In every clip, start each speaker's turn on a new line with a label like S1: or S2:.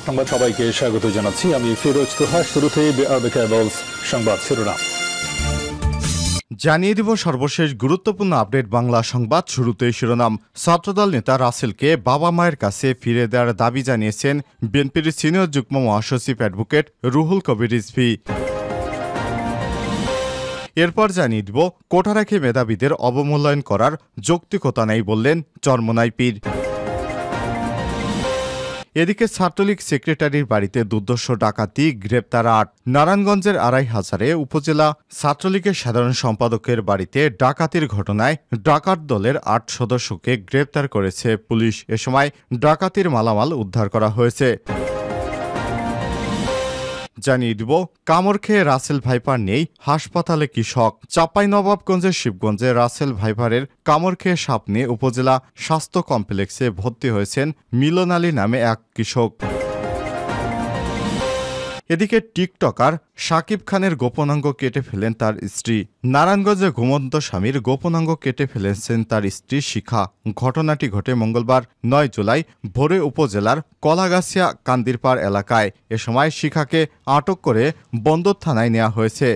S1: সংবাদ সবাইকে স্বাগত জানাচ্ছি। আমি ফিরোজ তোহা। শুরুতে সংবাদ শিরোনাম
S2: জানিয়ে দিব সর্বশেষ গুরুত্বপূর্ণ আপডেট বাংলা সংবাদ। শুরুতেই শিরোনাম। ছাত্রদল নেতা রাসেলকে বাবা মায়ের কাছে ফিরে দেওয়ার দাবি জানিয়েছেন বিএনপির সিনিয়র যুগ্ম মহাসচিব অ্যাডভোকেট রুহুল কবির রিজভী। এরপর জানিয়ে দিব কোটা রেখে মেধাবীদের অবমূল্যায়ন করার যৌক্তিকতা নেই বললেন চরমোনাই পীর। এদিকে ছাত্রলীগ সেক্রেটারির বাড়িতে দুর্ধর্ষ ডাকাতি, গ্রেপ্তার ৮। নারায়ণগঞ্জের আড়াইহাজারে উপজেলা ছাত্রলীগের সাধারণ সম্পাদকের বাড়িতে ডাকাতির ঘটনায় ডাকাত দলের ৮ সদস্যকে গ্রেপ্তার করেছে পুলিশ। এ সময় ডাকাতির মালামাল উদ্ধার করা হয়েছে। জানিয়ে দিব কামড় খেয়ে রাসেল ভাইপার নেই হাসপাতালে কৃষক। চাঁপাইনবাবগঞ্জের শিবগঞ্জে রাসেল ভাইপারের কামড় খেয়ে সাপ নিয়ে উপজেলা স্বাস্থ্য কমপ্লেক্সে ভর্তি হয়েছেন মিলন আলী নামে এক কৃষক। এদিকে টিকটকার শাকিব খানের গোপনাঙ্গ কেটে ফেলেন তার স্ত্রী। নারায়ণগঞ্জে ঘুমন্ত স্বামীর গোপনাঙ্গ কেটে ফেলেছেন তার স্ত্রী শিখা। ঘটনাটি ঘটে মঙ্গলবার ৯ জুলাই ভোরে উপজেলার কলাগাছিয়া কান্দিরপাড় এলাকায়। এ সময় শিখাকে আটক করে বন্দর থানায় নেওয়া হয়েছে।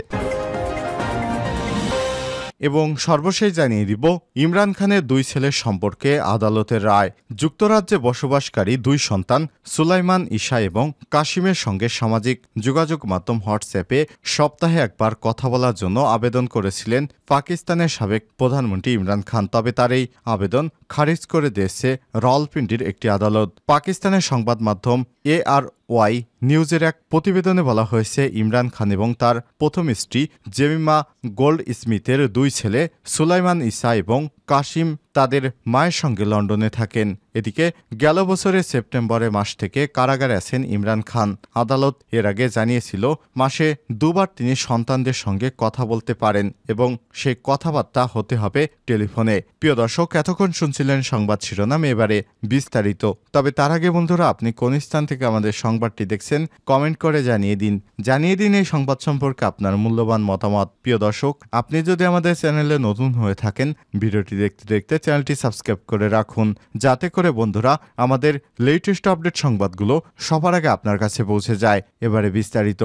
S2: এবং সর্বশেষ জানিয়ে দিব ইমরান খানের 2 ছেলের সম্পর্কে আদালতের রায়। যুক্তরাজ্যে বসবাসকারী 2 সন্তান সুলাইমান ঈশা এবং কাশিমের সঙ্গে সামাজিক যোগাযোগ মাধ্যম হোয়াটসঅ্যাপে সপ্তাহে একবার কথা বলার জন্য আবেদন করেছিলেন পাকিস্তানের সাবেক প্রধানমন্ত্রী ইমরান খান। তবে তার এই আবেদন খারিজ করে দিয়েছে রাওয়ালপিন্ডির একটি আদালত। পাকিস্তানের সংবাদ মাধ্যম ARY নিউজের এক প্রতিবেদনে বলা হয়েছে ইমরান খান এবং তার প্রথম স্ত্রী জেমিমা গোল্ড স্মিথের 2 ছেলে সুলাইমান ঈসা এবং কাশিম তাদের মায়ের সঙ্গে লন্ডনে থাকেন। এদিকে গেল বছরের সেপ্টেম্বরের মাস থেকে কারাগারে আছেন ইমরান খান। আদালত এর আগে জানিয়েছিল মাসে 2 বার তিনি সন্তানদের সঙ্গে কথা বলতে পারেন এবং সেই কথাবার্তা হতে হবে টেলিফোনে। প্রিয় দর্শক, এতক্ষণ শুনছিলেন সংবাদ শিরোনাম, এবারে বিস্তারিত। তবে তার আগে বন্ধুরা, আপনি কোন স্থান থেকে আমাদের সংবাদটি দেখছেন কমেন্ট করে জানিয়ে দিন এই সংবাদ সম্পর্কে আপনার মূল্যবান মতামত। প্রিয় দর্শক, আপনি যদি আমাদের চ্যানেলে নতুন হয়ে থাকেন, ভিডিওটি দেখতে দেখতে চ্যানেলটি সাবস্ক্রাইব করে রাখুন, যাতে করে বন্ধুরা আমাদের লেটেস্ট আপডেট সংবাদগুলো সবার আগে আপনার কাছে পৌঁছে যায়। এবারে বিস্তারিত।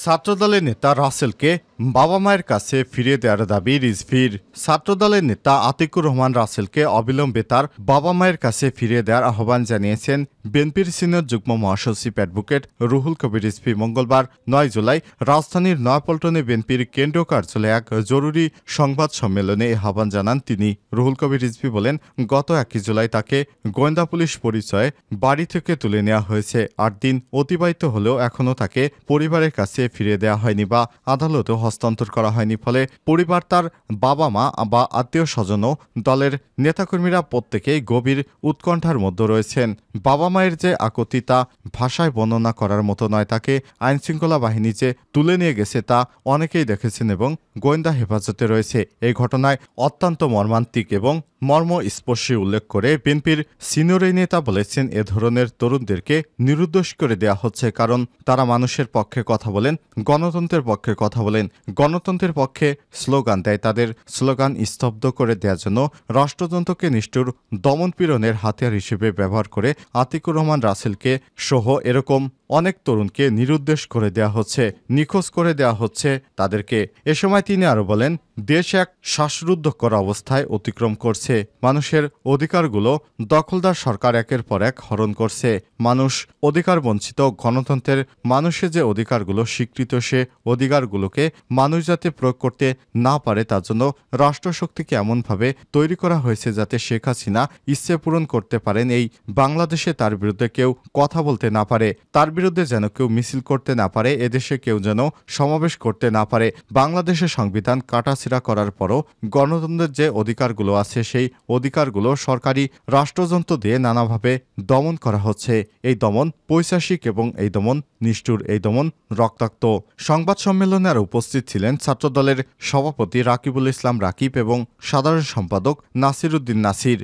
S2: ছাত্রদলের নেতা রাসেলকে বাবা মায়ের কাছে ফিরিয়ে দেওয়ার দাবি রিজভীর। ছাত্রদলের নেতা আতিকুর রহমান রাসেলকে অবিলম্বে তার বাবা মায়ের কাছে ফিরিয়ে দেওয়ার আহ্বান জানিয়েছেন বিএনপির সিনিয়র যুগ্ম মহাসচিব অ্যাডভোকেট রুহুল কবির রিজভী। মঙ্গলবার ৯ জুলাই রাজধানীর নয়াপল্টনে বিএনপির কেন্দ্রীয় কার্যালয়ে এক জরুরি সংবাদ সম্মেলনে এই আহ্বান জানান তিনি। রুহুল কবির রিজভী বলেন, গত ১ জুলাই তাকে গোয়েন্দা পুলিশ পরিচয়ে বাড়ি থেকে তুলে নেওয়া হয়েছে। ৮ দিন অতিবাহিত হলেও এখনও তাকে পরিবারের কাছে ফিরিয়ে দেওয়া হয়নি বা আদালতেও হস্তান্তর করা হয়নি। ফলে পরিবার, তার বাবা মা বা আত্মীয় স্বজন ও দলের নেতাকর্মীরা প্রত্যেকেই গভীর উৎকণ্ঠার মধ্যে রয়েছেন। বাবা মায়ের যে আকুতি তা ভাষায় বর্ণনা করার মতো নয়। তাকে আইনশৃঙ্খলা বাহিনী যে তুলে নিয়ে গেছে তা অনেকেই দেখেছেন এবং গোয়েন্দা হেফাজতে রয়েছে। এই ঘটনায় অত্যন্ত মর্মান্তিক এবং মর্মস্পর্শী উল্লেখ করে বিএনপির সিনিয়র এই নেতা বলেছেন, এ ধরনের তরুণদেরকে নিরুদ্দেশ করে দেওয়া হচ্ছে কারণ তারা মানুষের পক্ষে কথা বলেন, গণতন্ত্রের পক্ষে কথা বলেন, গণতন্ত্রের পক্ষে স্লোগান দেয়। তাদের স্লোগান স্তব্ধ করে দেওয়ার জন্য রাষ্ট্রযন্ত্রকে নিষ্ঠুর দমনপীড়নের হাতিয়ার হিসেবে ব্যবহার করে আতিকুর রহমান রাসেলকে সহ এরকম অনেক তরুণকে নিরুদ্দেশ করে দেওয়া হচ্ছে, নিখোঁজ করে দেওয়া হচ্ছে তাদেরকে। এ সময় তিনি আরো বলেন, দেশ এক শ্বাসরুদ্ধকর অবস্থায় অতিক্রম করছে। মানুষের অধিকারগুলো দখলদার সরকার একের পর এক হরণ করছে। মানুষ অধিকার বঞ্চিত। গণতন্ত্রের মানুষের যে অধিকারগুলো স্বীকৃত, সে অধিকারগুলোকে মানুষ যাতে প্রয়োগ করতে না পারে তার জন্য রাষ্ট্রশক্তিকে এমনভাবে তৈরি করা হয়েছে যাতে শেখ হাসিনা ইচ্ছে পূরণ করতে পারেন এই বাংলাদেশে তার বিরুদ্ধে কেউ কথা বলতে না পারে, তার বিরুদ্ধে যেন কেউ মিছিল করতে না পারে, এদেশে কেউ যেন সমাবেশ করতে না পারে। বাংলাদেশের সংবিধান কাটাছিড়া করার পরও গণতন্ত্রের যে অধিকারগুলো আছে সেই অধিকারগুলো সরকারি রাষ্ট্রযন্ত্র দিয়ে নানাভাবে দমন করা হচ্ছে। এই দমন পৈশাচিক এবং এই দমন নিষ্ঠুর, এই দমন রক্তাক্ত। সংবাদ সম্মেলনে আর উপস্থিত ছিলেন ছাত্রদলের সভাপতি রাকিবুল ইসলাম রাকিব এবং সাধারণ সম্পাদক নাসির উদ্দিন নাসির।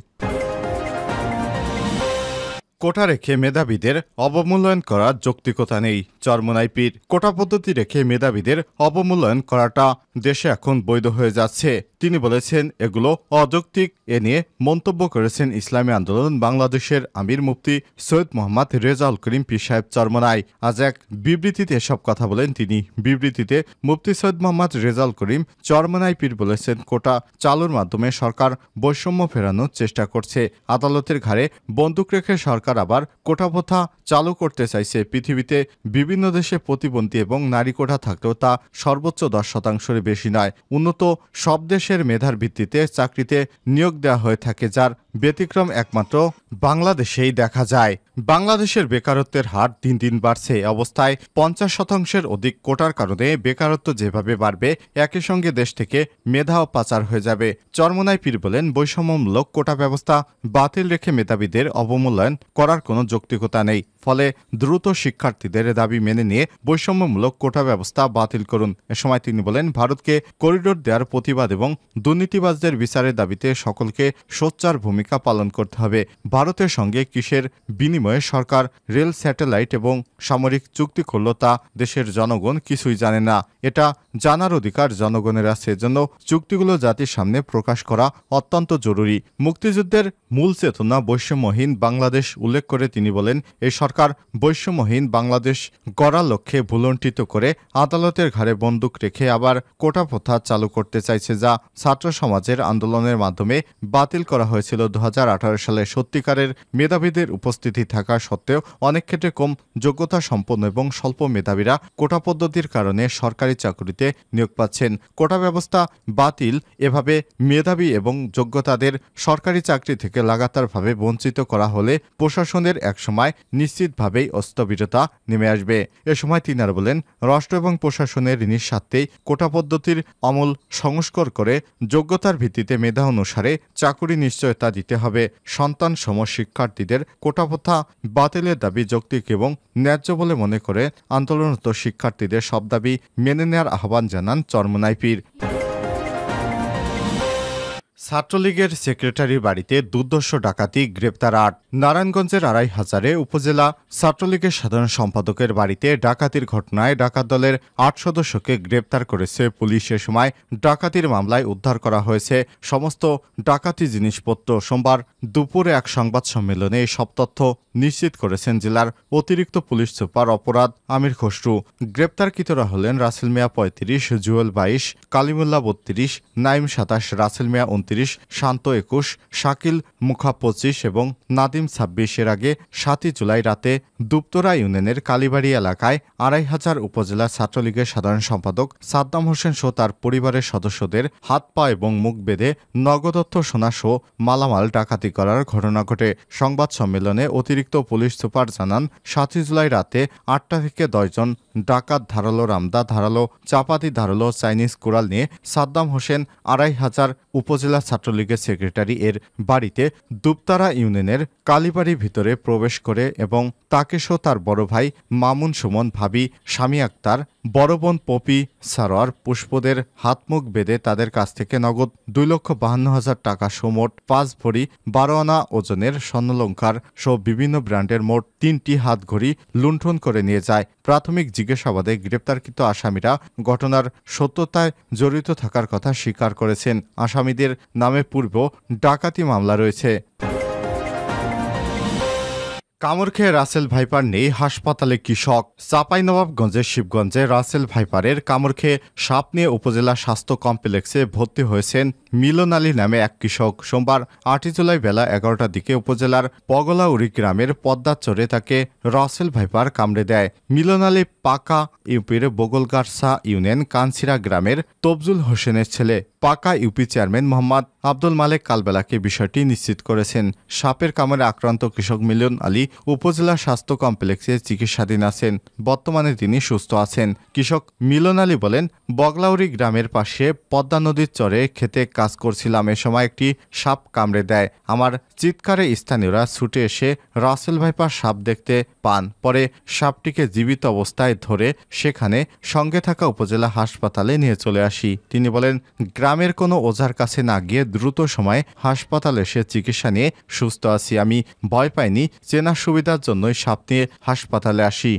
S2: কোটা রেখে মেধাবীদের অবমূল্যায়ন করার যৌক্তিকতা নেই। চরমোনাই পীর। কোটা পদ্ধতি রেখে মেধাবীদের অবমূল্যায়ন করাটা দেশে এখন বৈধ হয়ে যাচ্ছে। তিনি বলেছেন এগুলো অযৌক্তিক। এ নিয়ে মন্তব্য করেছেন ইসলামী আন্দোলন বাংলাদেশের আমির মুফতি সৈয়দ মোহাম্মদ রেজাউল করিম পীর সাহেব চরমোনাই। আজ এক বিবৃতিতে এসব কথা বলেন তিনি। বিবৃতিতে মুফতি সৈয়দ মোহাম্মদ রেজাউল করিম চরমোনাই পীর বলেছেন, কোটা চালুর মাধ্যমে সরকার বৈষম্য ফেরানোর চেষ্টা করছে। আদালতের ঘাড়ে বন্দুক রেখে সরকার আবার কোটা প্রথা চালু করতে চাইছে। পৃথিবীতে বিভিন্ন দেশে প্রতিবন্ধী এবং নারী কোটা থাকলেও তা সর্বোচ্চ 10%-এর বেশি নয়। উন্নত সব দেশের মেধার ভিত্তিতে চাকরিতে নিয়োগ দেওয়া হয়ে থাকে, যার ব্যতিক্রম একমাত্র বাংলাদেশেই দেখা যায়। বাংলাদেশের বেকারত্বের হার দিন দিন বাড়ছে। অবস্থায় 50%-এর অধিক কোটার কারণে বেকারত্ব যেভাবে বাড়বে, একই সঙ্গে দেশ থেকে মেধাও পাচার হয়ে যাবে। চরমোনাই পীর বলেন, বৈষম্যমূলক কোটা ব্যবস্থা বাতিল রেখে মেধাবীদের অবমূল্যায়ন করার কোনো যৌক্তিকতা নেই। ফলে দ্রুত শিক্ষার্থীদের দাবি মেনে নিয়ে বৈষম্যমূলক কোটা ব্যবস্থা বাতিল করুন। এ সময় তিনি বলেন, ভারতকে করিডোর দেওয়ার প্রতিবাদ এবং দুর্নীতিবাজদের বিচারের দাবিতে সকলকে সোচ্চার ভূমিকা পালন করতে হবে। ভারতের সঙ্গে কিসের বিনিময়ে সরকার রেল, স্যাটেলাইট এবং সামরিক চুক্তি করল তা দেশের জনগণ কিছুই জানে না। এটা জানার অধিকার জনগণের আছে। এজন্য চুক্তিগুলো জাতির সামনে প্রকাশ করা অত্যন্ত জরুরি। মুক্তিযুদ্ধের মূল চেতনা বৈষম্যহীন বাংলাদেশ উল্লেখ করে তিনি বলেন, এই সরকার বৈষম্যহীন বাংলাদেশ গড়ার লক্ষ্যে ভুলুণ্ঠিত করে আদালতের ঘাড়ে বন্দুক রেখে আবার কোটা প্রথা চালু করতে চাইছে, যা ছাত্র সমাজের আন্দোলনের মাধ্যমে বাতিল করা হয়েছিল 2018 সালে। সত্যিকারের মেধাবীদের উপস্থিতি থাকা সত্ত্বেও অনেক ক্ষেত্রে কম যোগ্যতা সম্পন্ন এবং স্বল্প মেধাবীরা কোটা পদ্ধতির কারণে সরকারি চাকরিতে নিয়োগ পাচ্ছেন। কোটা ব্যবস্থা বাতিল এভাবে মেধাবী এবং যোগ্যতাদের সরকারি চাকরি থেকে লাগাতারভাবে বঞ্চিত করা হলে প্রশাসনের একসময় নিশ্চিতভাবেই অস্থবিরতা নেমে আসবে। এ সময় তিনি আর বলেন, রাষ্ট্র এবং প্রশাসনের নিঃস্বার্থেই কোটা পদ্ধতির আমূল সংস্কার করে যোগ্যতার ভিত্তিতে মেধা অনুসারে চাকরি নিশ্চয়তা দিতে হবে। সন্তান সম শিক্ষার্থীদের কোটা প্রথা বাতিলের দাবি যৌক্তিক এবং ন্যায্য বলে মনে করে আন্দোলনরত শিক্ষার্থীদের সব দাবি মেনে নেওয়ার আহ্বান জানান চরমোনাই পীর। ছাত্রলীগের সেক্রেটারির বাড়িতে দুর্ধর্ষ ডাকাতি, গ্রেপ্তার ৮। নারায়ণগঞ্জের ২৫০০ উপজেলা ছাত্রলীগের সাধারণ সম্পাদকের বাড়িতে ডাকাতির ঘটনায় ডাকাত দলের ৮ সদস্যকে গ্রেপ্তার করেছে পুলিশ। এ সময় ডাকাতির মামলায় উদ্ধার করা হয়েছে সমস্ত ডাকাতি জিনিসপত্র। সোমবার দুপুরে এক সংবাদ সম্মেলনে এই সব তথ্য নিশ্চিত করেছেন জেলার অতিরিক্ত পুলিশ সুপার অপরাধ আমির খসরু। গ্রেপ্তারকৃতরা হলেন রাসেল মিয়া ৩৫, জুয়েল ২২, কালিমুল্লাহ ৩২, নাইম ২৭, রাসেল মিয়া ২৯, শান্ত ২১, শাকিল মুখা ২৫ এবং নাদিম ২৬। এর আগে ৭ই জুলাই রাতে দুপতরা ইউনিয়নের কালীবাড়ি এলাকায় ২৫০০ উপজেলা ছাত্রলীগের সাধারণ সম্পাদক সাদ্দাম হোসেন সহ তার পরিবারের সদস্যদের হাত পা এবং মুখ বেঁধে নগদর্থ, সোনা সহ মালামাল ডাকাতি করার ঘটনা ঘটে। সংবাদ সম্মেলনে অতিরিক্ত পুলিশ সুপার জানান, ৭ই জুলাই রাতে ৮টা থেকে ১০ জন ডাকাত ধারালো রামদা, ধারালো চাপাতি, ধারালো চাইনিজ কুড়াল নিয়ে সাদ্দাম হোসেন ২৫০০ উপজেলা ছাত্রলীগের সেক্রেটারি এর বাড়িতে দুপতারা ইউনিয়নের কালীবাড়ির ভিতরে প্রবেশ করে এবং তাকে সহ তার বড় ভাই মামুন সুমন, ভাবি স্বামী আক্তার, বড় বোন পপি সারোয়ার, পুষ্পদের হাত মুখ বেঁধে তাদের কাছ থেকে নগদ ২,৫২,০০০ টাকা সহ মোট ৫ ভরি ১২ আনা ওজনের স্বর্ণালংকার সহ বিভিন্ন ব্র্যান্ডের মোট ৩টি হাতঘড়ি লুণ্ঠন করে নিয়ে যায়। প্রাথমিক জিজ্ঞাসাবাদে গ্রেপ্তারকৃত আসামিরা ঘটনার সত্যতায় জড়িত থাকার কথা স্বীকার করেছেন। আসামিদের নামে পূর্ব ডাকাতি মামলা রয়েছে। কামড় খেয়ে রাসেল ভাইপার নেই হাসপাতালে কৃষক। চাঁপাইনবাবগঞ্জের শিবগঞ্জে রাসেল ভাইপারের কামড় খেয়ে সাপ নিয়ে উপজেলা স্বাস্থ্য কমপ্লেক্সে ভর্তি হয়েছেন মিলন আলী নামে এক কৃষক। সোমবার ৮ই জুলাই বেলা ১১টার দিকে উপজেলার পগলাউড়ি গ্রামের পদ্মাচরে তাকে রাসেল ভাইপার কামড়ে দেয়। মিলন আলী পাকা ইউপির বগলগারসা ইউনিয়ন কানছিরা গ্রামের তফজুল হোসেনের ছেলে। পাকা ইউপি চেয়ারম্যান মোহাম্মদ আব্দুল মালেক কালবেলাকে বিষয়টি নিশ্চিত করেছেন। সাপের কামড়ে আক্রান্ত কৃষক মিলন আলী উপজেলা স্বাস্থ্য কমপ্লেক্সে চিকিৎসাধীন আছেন। বর্তমানে তিনি সুস্থ আছেন। কৃষক মিলন আলী বলেন, বগলাউড়ি গ্রামের পাশে পদ্মা নদীর চরে খেতে কাজ করছিলাম। এ সময় একটি সাপ কামড়ে দেয়। আমার চিৎকারে স্থানীয়রা ছুটে এসে রাসেল ভাইপার সাপ দেখতে পান। পরে সাপটিকে জীবিত অবস্থায় ধরে সেখানে সঙ্গে থাকা উপজেলা হাসপাতালে নিয়ে চলে আসি। তিনি বলেন, গ্রামের কোনো ওঝার কাছে না গিয়ে দ্রুত সময়ে হাসপাতালে এসে চিকিৎসা নিয়ে সুস্থ আছি। আমি ভয় পাইনি, চেনার সুবিধার জন্যই সাপ নিয়ে হাসপাতালে আসি।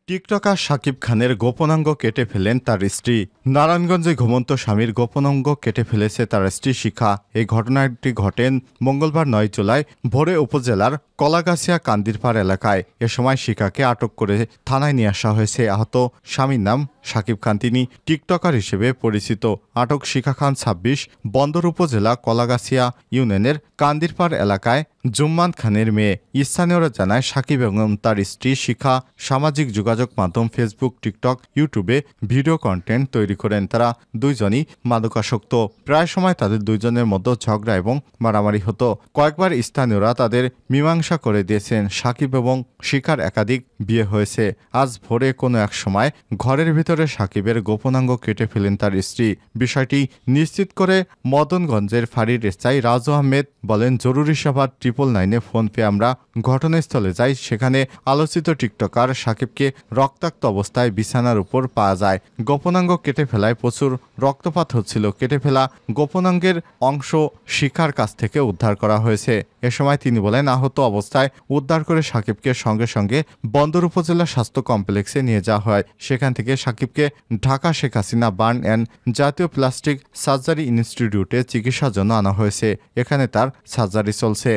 S2: টিকটকার শাকিব খানের গোপনাঙ্গ কেটে ফেলেন তার স্ত্রী। নারায়ণগঞ্জে ঘুমন্ত স্বামীর গোপনাঙ্গ কেটে ফেলেছে তার স্ত্রী শিখা। এই ঘটনাটি ঘটেন মঙ্গলবার 9 জুলাই ভোরে উপজেলার কলাগাছিয়া কান্দিরপাড় এলাকায়। এ সময় শিখাকে আটক করে থানায় নিয়ে আসা হয়েছে। আহত স্বামীর নাম শাকিব খান, তিনি টিকটকার হিসেবে পরিচিত। আটক শিখা খান 26, বন্দর উপজেলা কলাগাছিয়া ইউনিয়নের কান্দিরপাড় এলাকায় জুম্মান খানের মেয়ে। স্থানীয়রা জানায় শাকিব এবং তার স্ত্রী শিখা সামাজিক যোগাযোগ মাধ্যম ফেসবুক, টিকটক, ইউটিউবে ভিডিও কন্টেন্ট তৈরি করেন। তারা দুইজনই মাদকাসক্ত। প্রায় সময় তাদের দুইজনের মধ্যে ঝগড়া এবং মারামারি হতো। কয়েকবার স্থানীয়রা তাদের মীমাংসা করে দিয়েছেন। শাকিব এবং শিখার একাধিক বিয়ে হয়েছে। আজ ভোরে কোনো এক সময় ঘরের ভিতরে শাকিবের গোপনাঙ্গ কেটে ফেলেন তার স্ত্রী। বিষয়টি নিশ্চিত করে মদনগঞ্জের ফাঁড়ির এসআই রাজু আহমেদ বলেন, জরুরি সেবা 999-এ ফোন পেয়ে আমরা ঘটনাস্থলে যাই। সেখানে আলোচিত টিকটকার শাকিবকে রক্তাক্ত অবস্থায় বিছানার উপর পাওয়া যায়। গোপনাঙ্গ কেটে ফেলায় প্রচুর রক্তপাত হচ্ছিল। কেটে ফেলা গোপনাঙ্গের অংশ শিখার কাছ থেকে উদ্ধার করা হয়েছে। এ সময় তিনি বলেন, আহত অবস্থায় উদ্ধার করে শাকিবকে সঙ্গে সঙ্গে বন্দর উপজেলা স্বাস্থ্য কমপ্লেক্সে নিয়ে যাওয়া হয়। সেখান থেকে শাকিবকে ঢাকা শেখ হাসিনা বার্ন অ্যান্ড জাতীয় প্লাস্টিক সার্জারি ইনস্টিটিউটে চিকিৎসার জন্য আনা হয়েছে। এখানে তার সার্জারি চলছে।